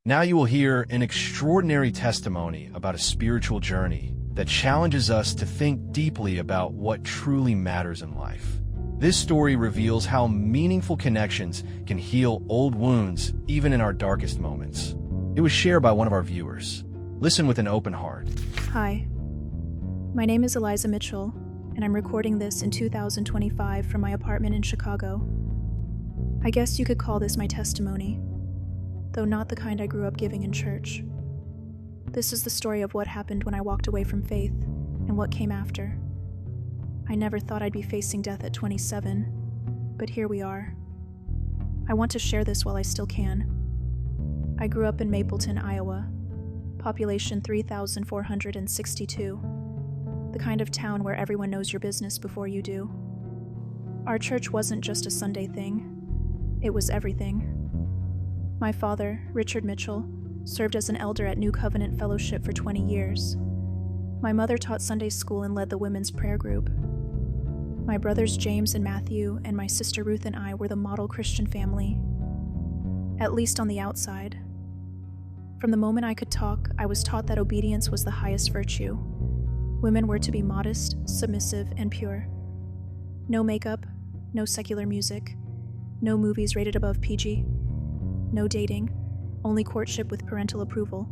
Now you will hear an extraordinary testimony about a spiritual journey that challenges us to think deeply about what truly matters in life. This story reveals how meaningful connections can heal old wounds even in our darkest moments. It was shared by one of our viewers. Listen with an open heart. Hi, my name is Eliza Mitchell, and I'm recording this in 2025 from my apartment in Chicago. I guess you could call this my testimony, though not the kind I grew up giving in church. This is the story of what happened when I walked away from faith and what came after. I never thought I'd be facing death at 27, but here we are. I want to share this while I still can. I grew up in Mapleton, Iowa, population 3,462, the kind of town where everyone knows your business before you do. Our church wasn't just a Sunday thing, it was everything. My father, Richard Mitchell, served as an elder at New Covenant Fellowship for 20 years. My mother taught Sunday school and led the women's prayer group. My brothers James and Matthew and my sister Ruth and I were the model Christian family, at least on the outside. From the moment I could talk, I was taught that obedience was the highest virtue. Women were to be modest, submissive, and pure. No makeup, no secular music, no movies rated above PG, no dating, only courtship with parental approval.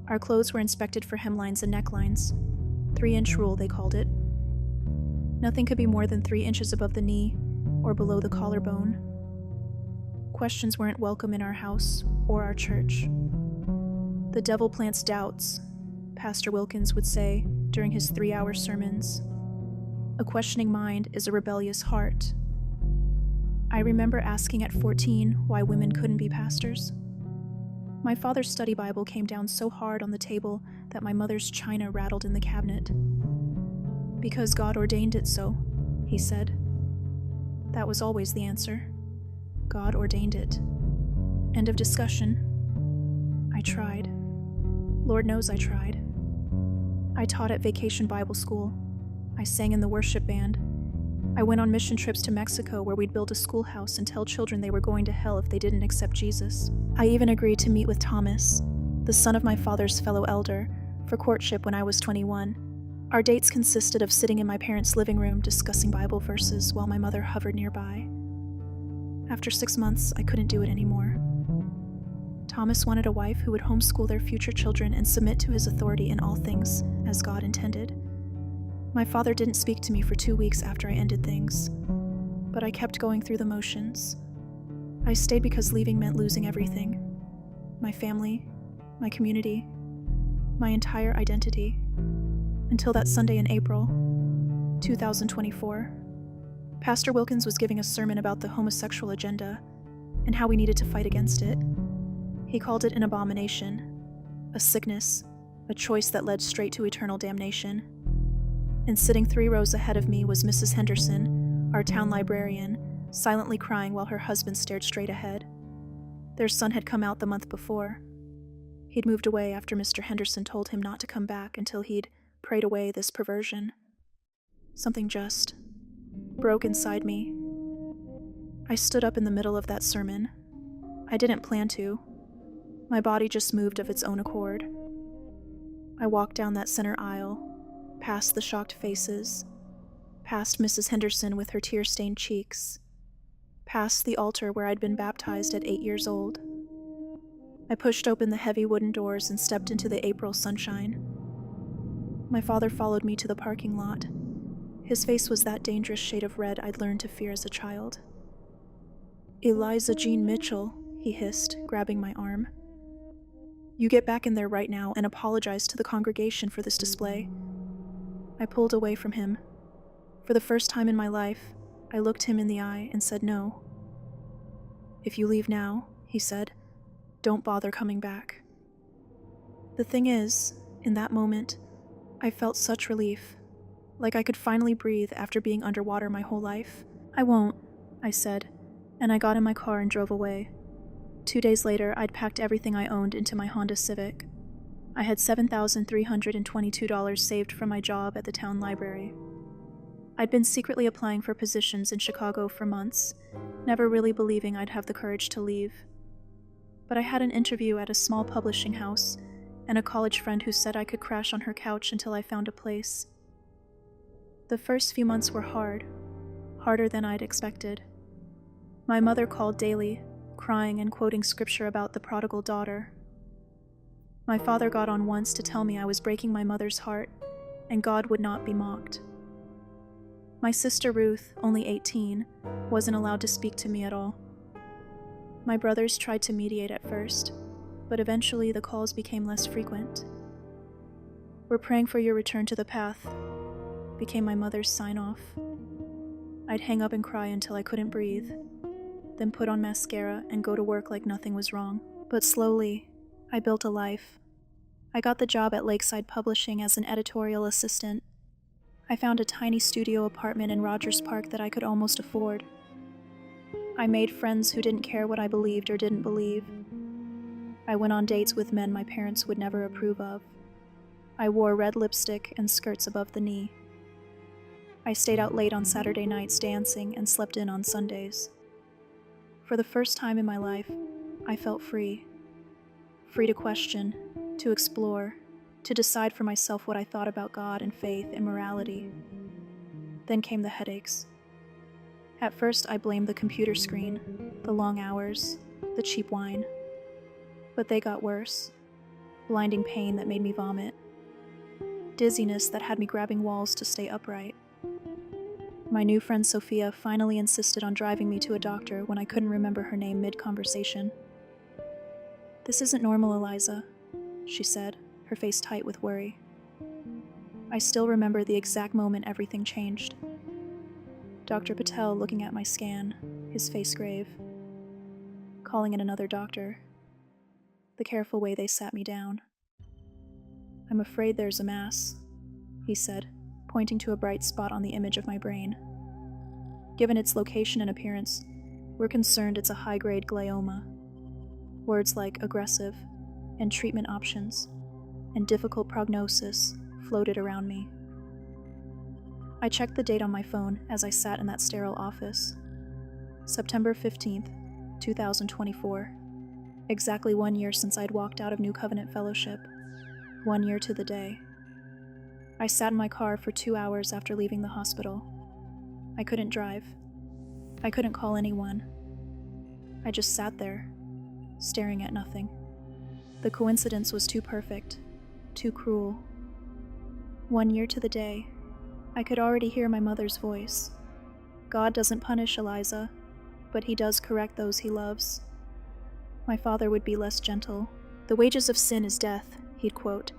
Our clothes were inspected for hemlines and necklines. 3-inch rule, they called it. Nothing could be more than 3 inches above the knee or below the collarbone. Questions weren't welcome in our house or our church. The devil plants doubts, Pastor Wilkins would say during his 3-hour sermons. A questioning mind is a rebellious heart. I remember asking at 14 why women couldn't be pastors. My father's study Bible came down so hard on the table that my mother's china rattled in the cabinet. Because God ordained it so, he said. That was always the answer. God ordained it. End of discussion. I tried. Lord knows I tried. I taught at Vacation Bible School. I sang in the worship band. I went on mission trips to Mexico where we'd build a schoolhouse and tell children they were going to hell if they didn't accept Jesus. I even agreed to meet with Thomas, the son of my father's fellow elder, for courtship when I was 21. Our dates consisted of sitting in my parents' living room discussing Bible verses while my mother hovered nearby. After 6 months, I couldn't do it anymore. Thomas wanted a wife who would homeschool their future children and submit to his authority in all things, as God intended. My father didn't speak to me for 2 weeks after I ended things, but I kept going through the motions. I stayed because leaving meant losing everything. My family, my community, my entire identity. Until that Sunday in April, 2024. Pastor Wilkins was giving a sermon about the homosexual agenda and how we needed to fight against it. He called it an abomination, a sickness, a choice that led straight to eternal damnation. And sitting 3 rows ahead of me was Mrs. Henderson, our town librarian, silently crying while her husband stared straight ahead. Their son had come out the month before. He'd moved away after Mr. Henderson told him not to come back until he'd prayed away this perversion. Something just broke inside me. I stood up in the middle of that sermon. I didn't plan to. My body just moved of its own accord. I walked down that center aisle, past the shocked faces, past Mrs. Henderson with her tear-stained cheeks, past the altar where I'd been baptized at 8 years old. I pushed open the heavy wooden doors and stepped into the April sunshine. My father followed me to the parking lot. His face was that dangerous shade of red I'd learned to fear as a child. "Eliza Jean Mitchell," he hissed, grabbing my arm. "You get back in there right now and apologize to the congregation for this display." I pulled away from him. For the first time in my life, I looked him in the eye and said no. "If you leave now," he said, "don't bother coming back." The thing is, in that moment, I felt such relief, like I could finally breathe after being underwater my whole life. "I won't," I said, and I got in my car and drove away. 2 days later, I'd packed everything I owned into my Honda Civic. I had $7,322 saved from my job at the town library. I'd been secretly applying for positions in Chicago for months, never really believing I'd have the courage to leave. but I had an interview at a small publishing house and a college friend who said I could crash on her couch until I found a place. The first few months were hard, harder than I'd expected. My mother called daily, crying and quoting scripture about the prodigal daughter. My father got on once to tell me I was breaking my mother's heart, and God would not be mocked. My sister Ruth, only 18, wasn't allowed to speak to me at all. My brothers tried to mediate at first, but eventually the calls became less frequent. "We're praying for your return to the path," became my mother's sign-off. I'd hang up and cry until I couldn't breathe, then put on mascara and go to work like nothing was wrong. But slowly, I built a life. I got the job at Lakeside Publishing as an editorial assistant. I found a tiny studio apartment in Rogers Park that I could almost afford. I made friends who didn't care what I believed or didn't believe. I went on dates with men my parents would never approve of. I wore red lipstick and skirts above the knee. I stayed out late on Saturday nights dancing and slept in on Sundays. For the first time in my life, I felt free. Free to question, to explore, to decide for myself what I thought about God and faith and morality. Then came the headaches. At first, I blamed the computer screen, the long hours, the cheap wine. But they got worse. Blinding pain that made me vomit. Dizziness that had me grabbing walls to stay upright. My new friend Sophia finally insisted on driving me to a doctor when I couldn't remember her name mid-conversation. "This isn't normal, Eliza," she said, her face tight with worry. I still remember the exact moment everything changed. Dr. Patel looking at my scan, his face grave. Calling in another doctor. The careful way they sat me down. "I'm afraid there's a mass," he said, pointing to a bright spot on the image of my brain. "Given its location and appearance, we're concerned it's a high-grade glioma." Words like aggressive, and treatment options, and difficult prognosis floated around me. I checked the date on my phone as I sat in that sterile office. September 15th, 2024. Exactly 1 year since I'd walked out of New Covenant Fellowship. 1 year to the day. I sat in my car for 2 hours after leaving the hospital. I couldn't drive. I couldn't call anyone. I just sat there, staring at nothing. The coincidence was too perfect, too cruel. 1 year to the day, I could already hear my mother's voice. "God doesn't punish Eliza, but he does correct those he loves." My father would be less gentle. "The wages of sin is death," he'd quote,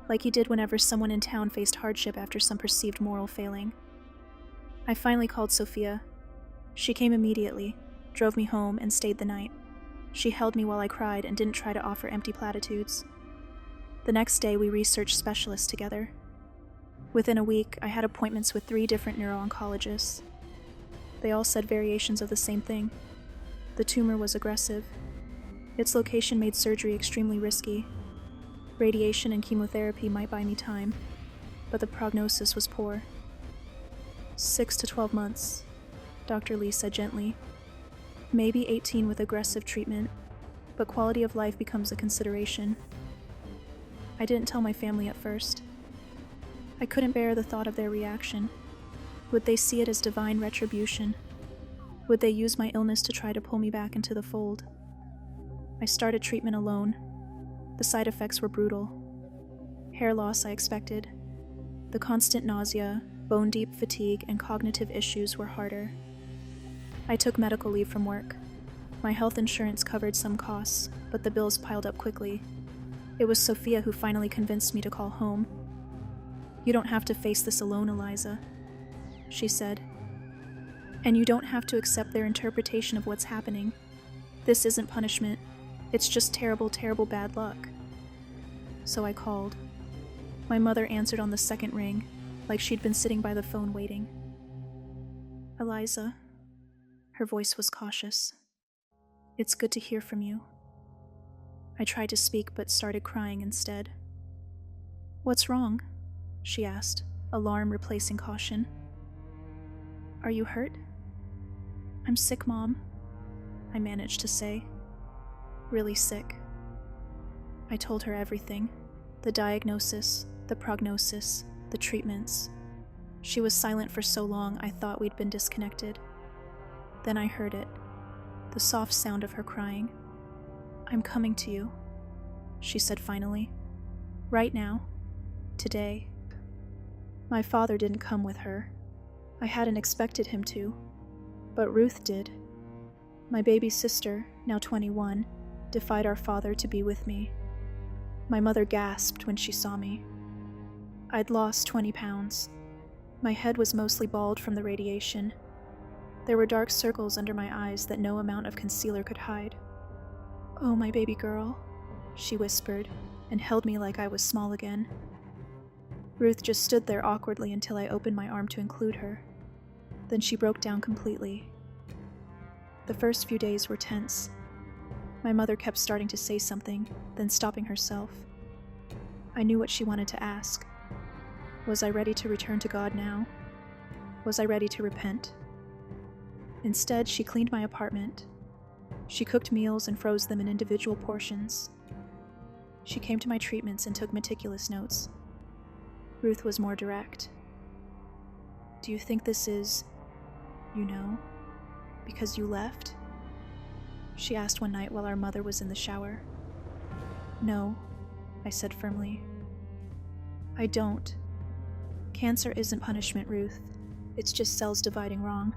like he did whenever someone in town faced hardship after some perceived moral failing. I finally called Sophia. She came immediately, drove me home, and stayed the night. She held me while I cried and didn't try to offer empty platitudes. The next day, we researched specialists together. Within a week, I had appointments with 3 different neuro-oncologists. They all said variations of the same thing. The tumor was aggressive. Its location made surgery extremely risky. Radiation and chemotherapy might buy me time, but the prognosis was poor. 6 to 12 months, Dr. Lee said gently. Maybe 18 with aggressive treatment, but quality of life becomes a consideration. I didn't tell my family at first. I couldn't bear the thought of their reaction. Would they see it as divine retribution? Would they use my illness to try to pull me back into the fold? I started treatment alone. The side effects were brutal. Hair loss I expected. The constant nausea, bone-deep fatigue, and cognitive issues were harder. I took medical leave from work. My health insurance covered some costs, but the bills piled up quickly. It was Sophia who finally convinced me to call home. "You don't have to face this alone, Eliza," she said. "And you don't have to accept their interpretation of what's happening. This isn't punishment. It's just terrible, terrible bad luck." So I called. My mother answered on the second ring, like she'd been sitting by the phone waiting. "Eliza," her voice was cautious. "It's good to hear from you." I tried to speak but started crying instead. "What's wrong?" she asked, alarm replacing caution. "Are you hurt?" "I'm sick, Mom," I managed to say. really sick. I told her everything. The diagnosis, the prognosis, the treatments. She was silent for so long I thought we'd been disconnected. Then I heard it, the soft sound of her crying. "I'm coming to you," she said finally. "Right now. Today." My father didn't come with her. I hadn't expected him to, but Ruth did. My baby sister, now 21, defied our father to be with me. My mother gasped when she saw me. I'd lost 20 pounds. My head was mostly bald from the radiation. There were dark circles under my eyes that no amount of concealer could hide. "Oh, my baby girl," she whispered, and held me like I was small again. Ruth just stood there awkwardly until I opened my arm to include her. Then she broke down completely. The first few days were tense. My mother kept starting to say something, then stopping herself. I knew what she wanted to ask. Was I ready to return to God now? Was I ready to repent? Instead, she cleaned my apartment. She cooked meals and froze them in individual portions. She came to my treatments and took meticulous notes. Ruth was more direct. "Do you think this is, because you left?" she asked one night while our mother was in the shower. "No," I said firmly. "I don't. Cancer isn't punishment, Ruth. It's just cells dividing wrong.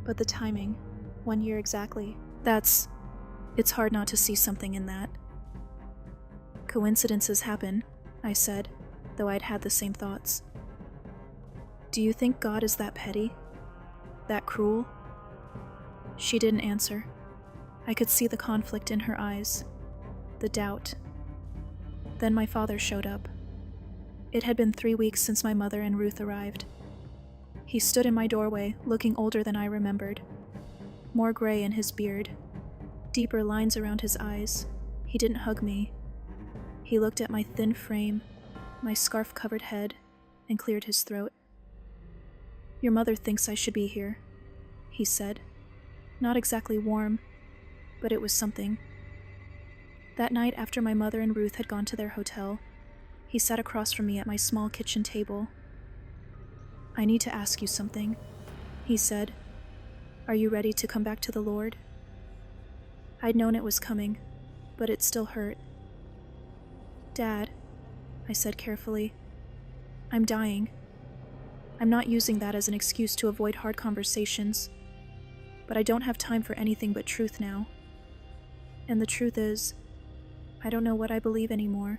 But the timing, 1 year exactly, it's hard not to see something in that." "Coincidences happen," I said, though I'd had the same thoughts. "Do you think God is that petty? That cruel?" She didn't answer. I could see the conflict in her eyes, the doubt. Then my father showed up. It had been 3 weeks since my mother and Ruth arrived. He stood in my doorway, looking older than I remembered. More gray in his beard, deeper lines around his eyes. He didn't hug me. He looked at my thin frame, my scarf-covered head, and cleared his throat. "Your mother thinks I should be here," he said. Not exactly warm, but it was something. That night, after my mother and Ruth had gone to their hotel, he sat across from me at my small kitchen table. "I need to ask you something," he said. "Are you ready to come back to the Lord?" I'd known it was coming, but it still hurt. "Dad," I said carefully, "I'm dying. I'm not using that as an excuse to avoid hard conversations, but I don't have time for anything but truth now. And the truth is, I don't know what I believe anymore.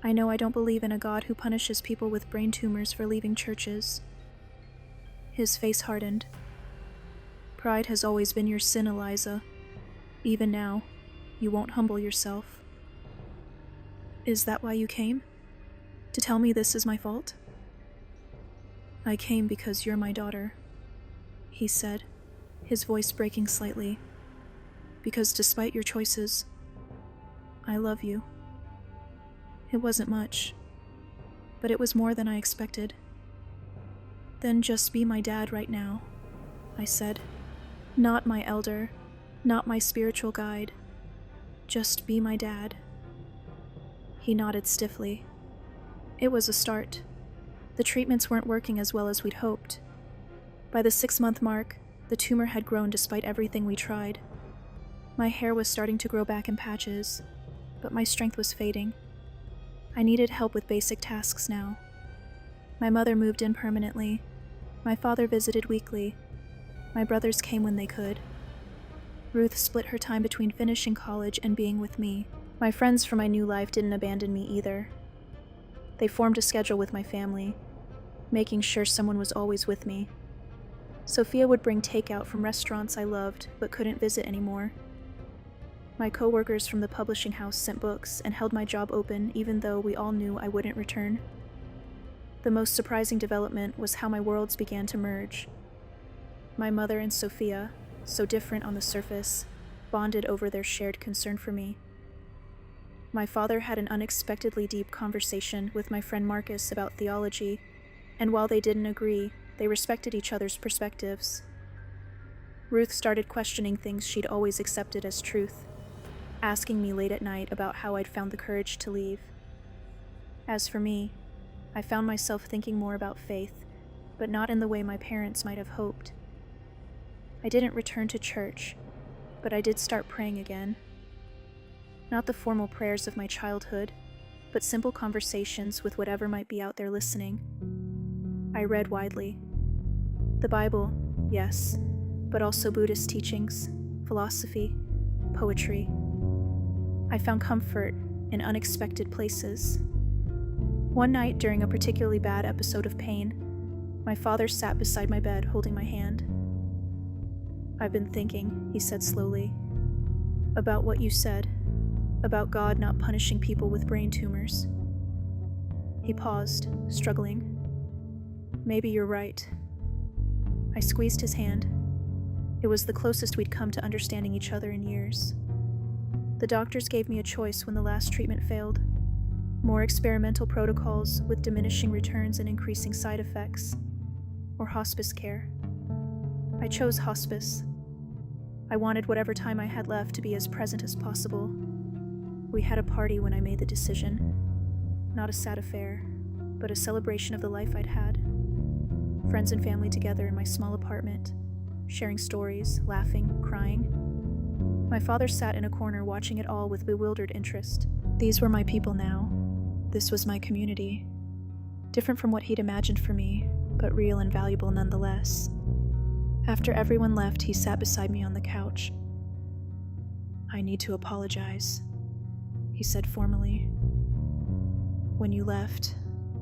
I know I don't believe in a God who punishes people with brain tumors for leaving churches." His face hardened. "Pride has always been your sin, Eliza. Even now, you won't humble yourself." "Is that why you came? To tell me this is my fault?" "I came because you're my daughter," he said, his voice breaking slightly. "Because despite your choices, I love you." It wasn't much, but it was more than I expected. "Then just be my dad right now," I said. "Not my elder, not my spiritual guide. Just be my dad." He nodded stiffly. It was a start. The treatments weren't working as well as we'd hoped. By the 6-month mark, the tumor had grown despite everything we tried. My hair was starting to grow back in patches, but my strength was fading. I needed help with basic tasks now. My mother moved in permanently. My father visited weekly. My brothers came when they could. Ruth split her time between finishing college and being with me. My friends from my new life didn't abandon me either. They formed a schedule with my family, making sure someone was always with me. Sophia would bring takeout from restaurants I loved but couldn't visit anymore. My coworkers from the publishing house sent books and held my job open even though we all knew I wouldn't return. The most surprising development was how my worlds began to merge. My mother and Sophia, so different on the surface, bonded over their shared concern for me. My father had an unexpectedly deep conversation with my friend Marcus about theology, and while they didn't agree, they respected each other's perspectives. Ruth started questioning things she'd always accepted as truth. asking me late at night about how I'd found the courage to leave. As for me, I found myself thinking more about faith, but not in the way my parents might have hoped. I didn't return to church, but I did start praying again. Not the formal prayers of my childhood, but simple conversations with whatever might be out there listening. I read widely. The Bible, yes, but also Buddhist teachings, philosophy, poetry. I found comfort in unexpected places. One night during a particularly bad episode of pain, my father sat beside my bed holding my hand. "I've been thinking," he said slowly, "about what you said, about God not punishing people with brain tumors." He paused, struggling. "Maybe you're right." I squeezed his hand. It was the closest we'd come to understanding each other in years. The doctors gave me a choice when the last treatment failed. More experimental protocols with diminishing returns and increasing side effects, or hospice care. I chose hospice. I wanted whatever time I had left to be as present as possible. We had a party when I made the decision. Not a sad affair, but a celebration of the life I'd had. Friends and family together in my small apartment, sharing stories, laughing, crying. My father sat in a corner watching it all with bewildered interest. These were my people now. This was my community. Different from what he'd imagined for me, but real and valuable nonetheless. After everyone left, he sat beside me on the couch. "I need to apologize," he said formally. "When you left,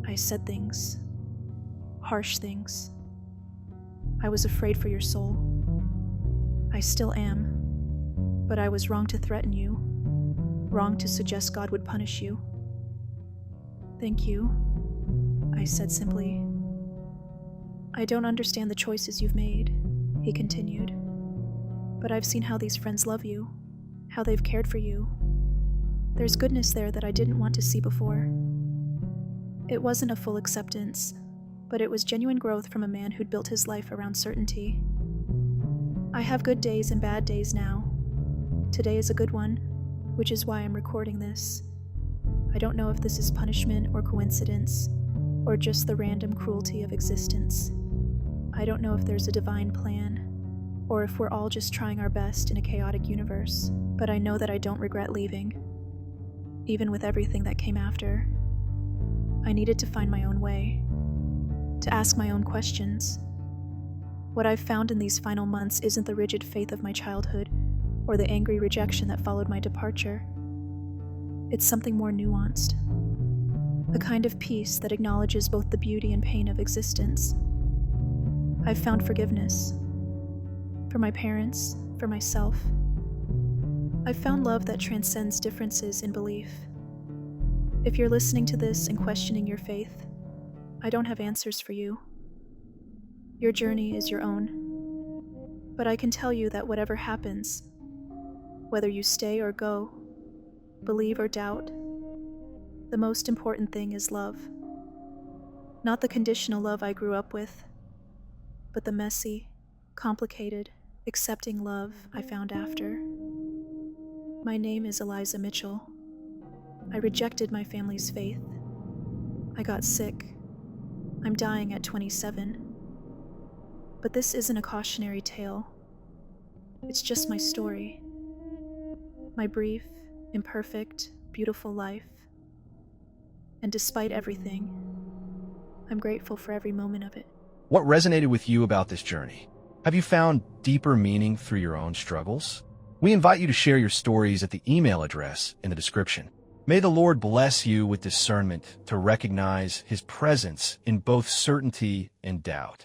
I said things. Harsh things. I was afraid for your soul. I still am. But I was wrong to threaten you. Wrong to suggest God would punish you." "Thank you," I said simply. "I don't understand the choices you've made," he continued. "But I've seen how these friends love you, how they've cared for you. There's goodness there that I didn't want to see before." It wasn't a full acceptance, but it was genuine growth from a man who'd built his life around certainty. I have good days and bad days now. Today is a good one, which is why I'm recording this. I don't know if this is punishment or coincidence, or just the random cruelty of existence. I don't know if there's a divine plan, or if we're all just trying our best in a chaotic universe, but I know that I don't regret leaving, even with everything that came after. I needed to find my own way, to ask my own questions. What I've found in these final months isn't the rigid faith of my childhood, or the angry rejection that followed my departure. It's something more nuanced, a kind of peace that acknowledges both the beauty and pain of existence. I've found forgiveness. For my parents, for myself. I've found love that transcends differences in belief. If you're listening to this and questioning your faith, I don't have answers for you. Your journey is your own. But I can tell you that whatever happens, whether you stay or go, believe or doubt, the most important thing is love. Not the conditional love I grew up with, but the messy, complicated, accepting love I found after. My name is Eliza Mitchell. I rejected my family's faith. I got sick. I'm dying at 27. But this isn't a cautionary tale. It's just my story. My brief, imperfect, beautiful life. And despite everything, I'm grateful for every moment of it. What resonated with you about this journey? Have you found deeper meaning through your own struggles? We invite you to share your stories at the email address in the description. May the Lord bless you with discernment to recognize His presence in both certainty and doubt.